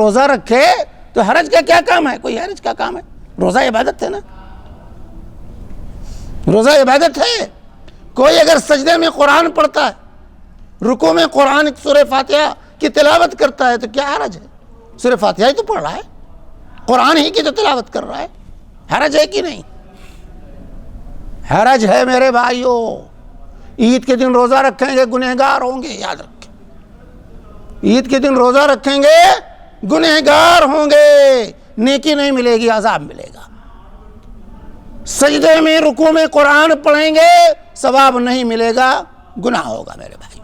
روزہ رکھے تو حرج کا کیا کام ہے؟ کوئی حرج کا کام ہے؟ روزہ عبادت ہے نا، روزہ عبادت ہے۔ کوئی اگر سجدے میں قرآن پڑھتا ہے، رکوع میں قرآن سورہ فاتحہ کی تلاوت کرتا ہے تو کیا حرج ہے؟ سورہ فاتحہ ہی تو پڑھ رہا ہے، قرآن ہی کی تو تلاوت کر رہا ہے، حرج ہے کہ نہیں؟ حرج ہے میرے بھائیوں۔ عید کے دن روزہ رکھیں گے گنہگار ہوں گے، یاد رکھیں، عید کے دن روزہ رکھیں گے گنہگار ہوں گے، نیکی نہیں ملے گی، عذاب ملے گا۔ سجدے میں رکوع میں قرآن پڑھیں گے، ثواب نہیں ملے گا، گناہ ہوگا میرے بھائی۔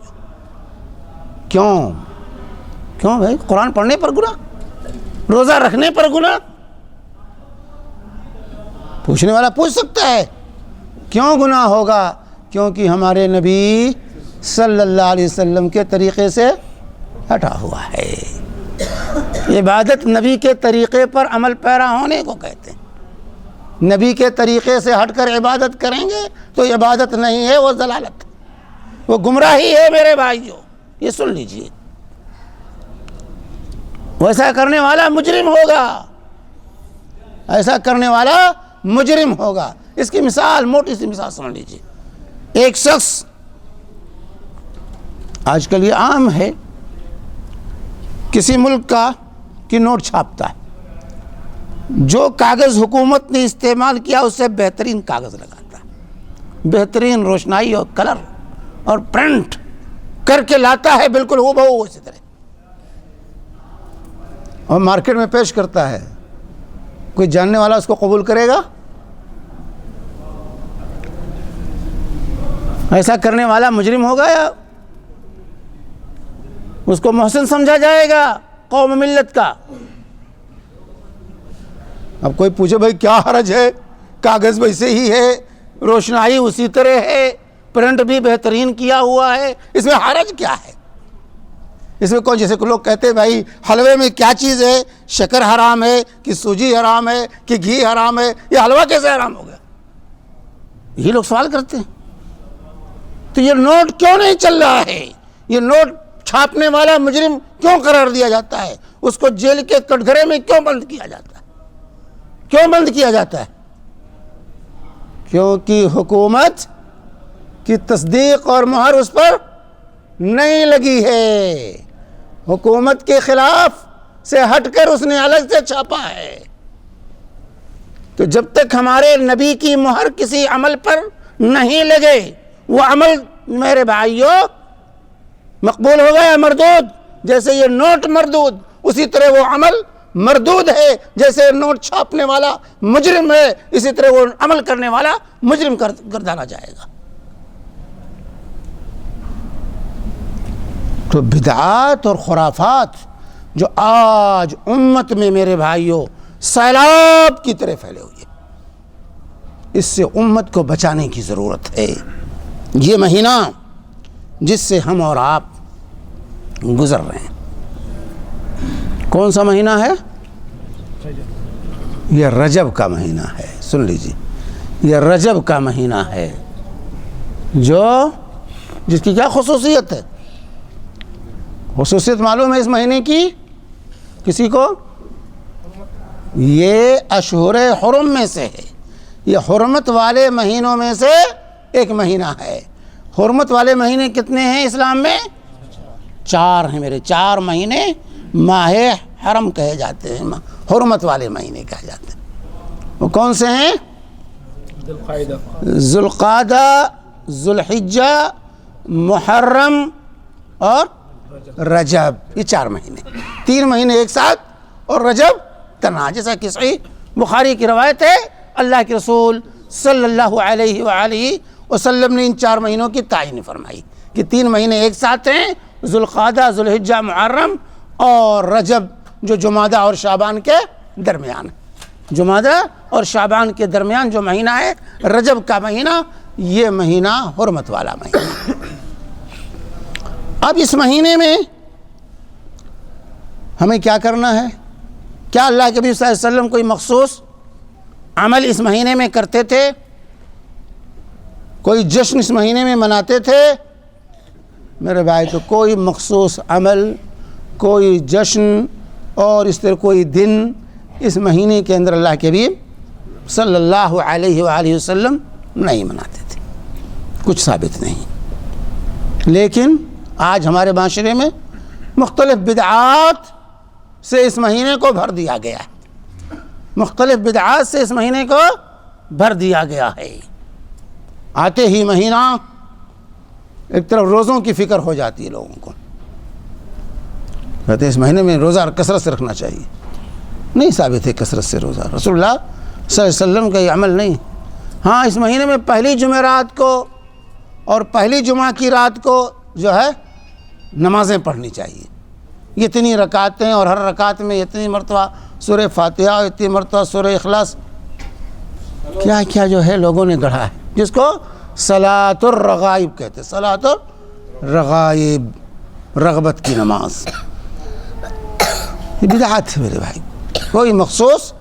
کیوں بھائی؟ قرآن پڑھنے پر گناہ، روزہ رکھنے پر گناہ؟ پوچھنے والا پوچھ سکتا ہے کیوں گناہ ہوگا؟ کیونکہ ہمارے نبی صلی اللہ علیہ وسلم کے طریقے سے ہٹا ہوا ہے۔ عبادت نبی کے طریقے پر عمل پیرا ہونے کو کہتے ہیں۔ نبی کے طریقے سے ہٹ کر عبادت کریں گے تو عبادت نہیں ہے، وہ ضلالت ہے، وہ گمراہی ہے میرے بھائیوں، یہ سن لیجئے۔ ویسا کرنے والا مجرم ہوگا، ایسا کرنے والا مجرم ہوگا۔ اس کی مثال، موٹی سی مثال سن لیجئے۔ ایک شخص، آج کل یہ عام ہے، کسی ملک کی نوٹ چھاپتا ہے، جو کاغذ حکومت نے استعمال کیا اس سے بہترین کاغذ لگاتا ہے، بہترین روشنائی اور کلر اور پرنٹ کر کے لاتا ہے، بالکل ہو بہو اسی طرح، اور مارکیٹ میں پیش کرتا ہے۔ کوئی جاننے والا اس کو قبول کرے گا؟ ایسا کرنے والا مجرم ہوگا یا اس کو محسن سمجھا جائے گا قوم ملت کا؟ اب کوئی پوچھے بھائی کیا حرج ہے، کاغذ ویسے ہی ہے، روشنائی اسی طرح ہے، پرنٹ بھی بہترین کیا ہوا ہے، اس میں حرج کیا ہے؟ اس میں کون، جیسے لوگ کہتے ہیں بھائی حلوے میں کیا چیز ہے، شکر حرام ہے کہ سوجی حرام ہے کہ گھی حرام ہے، یہ حلوہ کیسے حرام ہو گیا؟ یہ لوگ سوال کرتے ہیں۔ تو یہ نوٹ کیوں نہیں چل رہا ہے؟ یہ نوٹ چھاپنے والا مجرم کیوں قرار دیا جاتا ہے؟ اس کو جیل کے کٹگرے میں کیوں بند کیا جاتا ہے؟ کیوں بند کیا جاتا ہے؟ کیونکہ حکومت کی تصدیق اور مہر اس پر نہیں لگی ہے، حکومت کے خلاف سے ہٹ کر اس نے الگ سے چھاپا ہے۔ تو جب تک ہمارے نبی کی مہر کسی عمل پر نہیں لگے، وہ عمل میرے بھائیوں مقبول ہوگا یا مردود؟ جیسے یہ نوٹ مردود، اسی طرح وہ عمل مردود ہے۔ جیسے نوٹ چھاپنے والا مجرم ہے، اسی طرح وہ عمل کرنے والا مجرم گردانا جائے گا۔ تو بدعات اور خرافات جو آج امت میں میرے بھائیوں سیلاب کی طرح پھیلے ہوئے ہیں، اس سے امت کو بچانے کی ضرورت ہے۔ یہ مہینہ جس سے ہم اور آپ گزر رہے ہیں، کون سا مہینہ ہے؟ یہ رجب کا مہینہ ہے۔ سن لیجیے، یہ رجب کا مہینہ ہے، جس کی کیا خصوصیت ہے؟ خصوصیت معلوم ہے اس مہینے کی کسی کو؟ یہ اشہر حرم میں سے ہے، یہ حرمت والے مہینوں میں سے ایک مہینہ ہے۔ حرمت والے مہینے کتنے ہیں اسلام میں؟ 4 ہیں میرے، 4 مہینے ماہ حرم کہے جاتے ہیں، حرمت والے مہینے کہے جاتے ہیں۔ وہ کون سے ہیں؟ ذوالقعدہ، ذوالحجہ، محرم اور رجب، یہ 4 مہینے، 3 مہینے ایک ساتھ اور رجب تنہا۔ جیسا کہ صحیح بخاری کی روایت ہے، اللہ کے رسول صلی اللہ علیہ وآلہ وسلم نے ان 4 مہینوں کی تعین فرمائی کہ 3 مہینے ایک ساتھ ہیں، ذوالقعدہ، ذوالحجہ، محرم اور رجب، جو جمادہ اور شعبان کے درمیان ہے۔ جمادہ اور شعبان کے درمیان جو مہینہ ہے رجب کا مہینہ، یہ مہینہ حرمت والا مہینہ۔ اب اس مہینے میں ہمیں کیا کرنا ہے؟ کیا اللہ کے نبی صلی اللہ علیہ وسلم کوئی مخصوص عمل اس مہینے میں کرتے تھے؟ کوئی جشن اس مہینے میں مناتے تھے؟ میرے بھائی تو کوئی مخصوص عمل، کوئی جشن، اور اس طرح کوئی دن اس مہینے کے اندر اللہ کے حبیب صلی اللہ علیہ وآلہ وسلم نہیں مناتے تھے، کچھ ثابت نہیں۔ لیکن آج ہمارے معاشرے میں مختلف بدعات سے اس مہینے کو بھر دیا گیا ہے، مختلف بدعات سے اس مہینے کو بھر دیا گیا ہے۔ آتے ہی مہینہ ایک طرف روزوں کی فکر ہو جاتی ہے لوگوں کو، کہتے ہیں اس مہینے میں روزہ کثرت سے رکھنا چاہیے۔ نہیں ثابت ہے کثرت سے روزہ، رسول اللہ صلی اللہ علیہ وسلم کا یہ عمل نہیں۔ ہاں اس مہینے میں پہلی جمعرات کو اور پہلی جمعہ کی رات کو جو ہے نمازیں پڑھنی چاہیے، اتنی رکعتیں، اور ہر رکعت میں اتنی مرتبہ سورہ فاتحہ اور اتنی مرتبہ سورہ اخلاص، کیا کیا جو ہے لوگوں نے گڑھا ہے، جس کو صلاۃ الرغائب کہتے ہیں، صلاۃ الرغائب، رغبت کی نماز۔ یہ بدعات ہے میرے بھائی، کوئی مخصوص،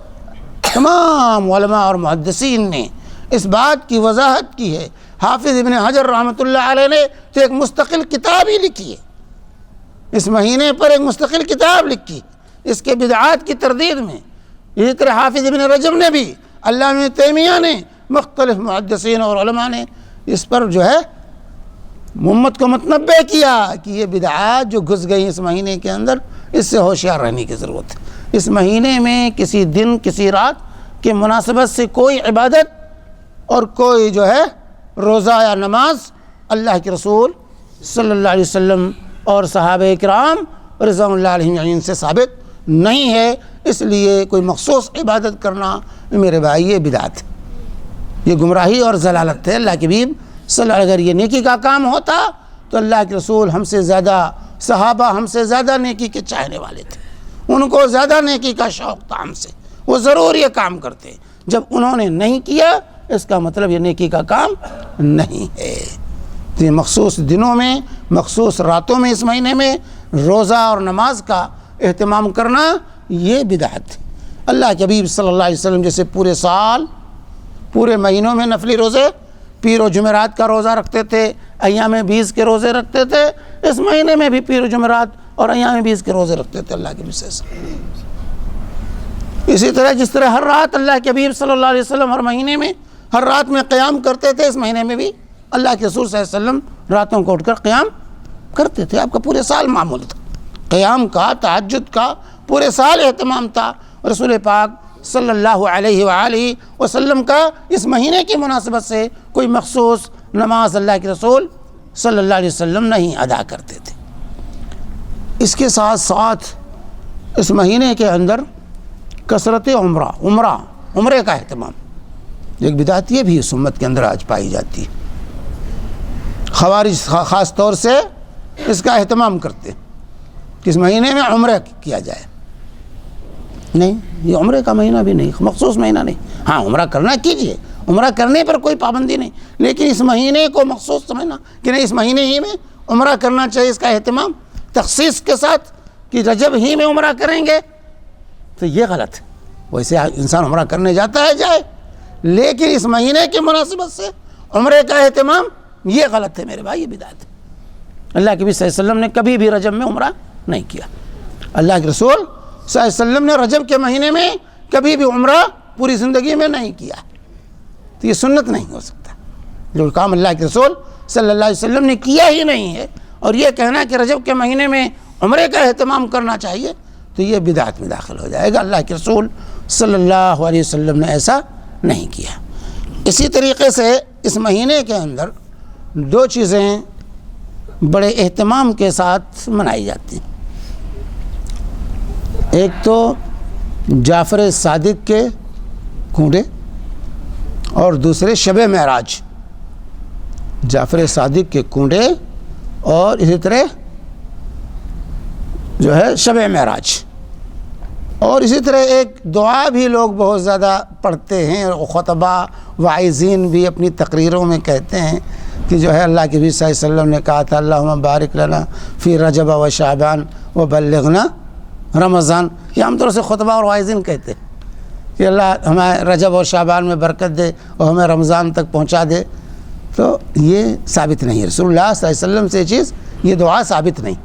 تمام علماء اور محدثین نے اس بات کی وضاحت کی ہے۔ حافظ ابن حجر رحمۃ اللہ علیہ نے تو ایک مستقل کتاب ہی لکھی ہے، اس مہینے پر ایک مستقل کتاب لکھی اس کے بدعات کی تردید میں۔ اسی طرح حافظ ابن رجب نے بھی، علامہ ابن تیمیہ نے، مختلف محدثین اور علماء نے اس پر جو ہے امت کو متنبہ کیا کہ یہ بدعات جو گھس گئی اس مہینے کے اندر، اس سے ہوشیار رہنے کی ضرورت ہے۔ اس مہینے میں کسی دن کسی رات کے مناسبت سے کوئی عبادت اور کوئی جو ہے روزہ یا نماز اللہ کے رسول صلی اللہ علیہ وسلم اور صحابہ کرام رضوان اللہ علیہم اجمعین سے ثابت نہیں ہے، اس لیے کوئی مخصوص عبادت کرنا میرے بھائی یہ بدعت ہے، یہ گمراہی اور ضلالت ہے۔ اللہ کے حبیب صلی اللہ علیہ وسلم، اگر یہ نیکی کا کام ہوتا تو اللہ کے رسول ہم سے زیادہ، صحابہ ہم سے زیادہ نیکی کے چاہنے والے تھے، ان کو زیادہ نیکی کا شوق تھا ہم سے، وہ ضرور یہ کام کرتے۔ جب انہوں نے نہیں کیا اس کا مطلب یہ نیکی کا کام نہیں ہے۔ تو یہ مخصوص دنوں میں، مخصوص راتوں میں اس مہینے میں روزہ اور نماز کا اہتمام کرنا یہ بدعت ہے۔ اللہ کے حبیب صلی اللہ علیہ وسلم جیسے پورے سال، پورے مہینوں میں نفلی روزے، پیر و جمعرات کا روزہ رکھتے تھے، ایام 20 کے روزے رکھتے تھے، اس مہینے میں بھی پیر و جمعرات اور ایام 20 کے روزے رکھتے تھے اللہ کے حبیب صلی اللہ علیہ وسلم۔ اسی طرح جس طرح ہر رات اللہ کے حبیب صلی اللہ علیہ وسلم ہر مہینے میں ہر رات میں قیام کرتے تھے، اس مہینے میں بھی اللہ کے رسول صلی اللہ علیہ وسلم راتوں کو اٹھ کر قیام کرتے تھے۔ آپ کا پورے سال معمول تھا قیام کا، تہجد کا، پورے سال اہتمام تھا۔ رسول پاک صلی اللہ علیہ وآلہ وسلم کا اس مہینے کی مناسبت سے کوئی مخصوص نماز اللہ کے رسول صلی اللہ علیہ وسلم نہیں ادا کرتے تھے۔ اس کے ساتھ ساتھ اس مہینے کے اندر کثرت عمرے کا اہتمام، ایک بدعت یہ بھی اس امت کے اندر آج پائی جاتی ہے۔ خوارج خاص طور سے اس کا اہتمام کرتے ہیں کہ اس مہینے میں عمرہ کیا جائے۔ نہیں، یہ عمرے کا مہینہ بھی نہیں، مخصوص مہینہ نہیں۔ ہاں عمرہ کرنا کیجئے، عمرہ کرنے پر کوئی پابندی نہیں، لیکن اس مہینے کو مخصوص سمجھنا کہ نہیں اس مہینے ہی میں عمرہ کرنا چاہیے، اس کا اہتمام تخصیص کے ساتھ کہ رجب ہی میں عمرہ کریں گے تو یہ غلط ہے۔ ویسے انسان عمرہ کرنے جاتا ہے جائے، لیکن اس مہینے کی مناسبت سے عمرے کا اہتمام یہ غلط ہے میرے بھائی، یہ بدعت ہے۔ اللہ کے نبی صلی اللہ علیہ وسلم نے کبھی بھی رجب میں عمرہ نہیں کیا۔ اللہ کے رسول صلی اللہ علیہ وسلم نے رجب کے مہینے میں کبھی بھی عمرہ پوری زندگی میں نہیں کیا، تو یہ سنت نہیں ہو سکتا۔ جو کام اللہ کے رسول صلی اللہ علیہ وسلم نے کیا ہی نہیں ہے، اور یہ کہنا کہ رجب کے مہینے میں عمرے کا اہتمام کرنا چاہیے تو یہ بدعت میں داخل ہو جائے گا۔ اللہ کے رسول صلی اللہ علیہ وسلم نے ایسا نہیں کیا۔ اسی طریقے سے اس مہینے کے اندر دو چیزیں بڑے اہتمام کے ساتھ منائی جاتی ہیں، ایک تو جعفر صادق کے کنڈے اور دوسرے شب معراج۔ جعفر صادق کے کنڈے اور اسی طرح جو ہے شب معراج، اور اسی طرح ایک دعا بھی لوگ بہت زیادہ پڑھتے ہیں، اور خطبہ واعظین بھی اپنی تقریروں میں کہتے ہیں کہ جو ہے اللہ کے نبی صلی اللہ علیہ وسلم نے کہا تھا اللہم بارک لنا فی رجب و شعبان و بلغنا رمضان۔ یہ عام طور سے خطبہ اور واعظین کہتے ہیں کہ اللہ ہمیں رجب اور شعبان میں برکت دے اور ہمیں رمضان تک پہنچا دے، تو یہ ثابت نہیں ہے۔ رسول اللہ صلی اللہ علیہ وسلم سے یہ چیز، یہ دعا ثابت نہیں،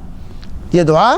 یہ دعا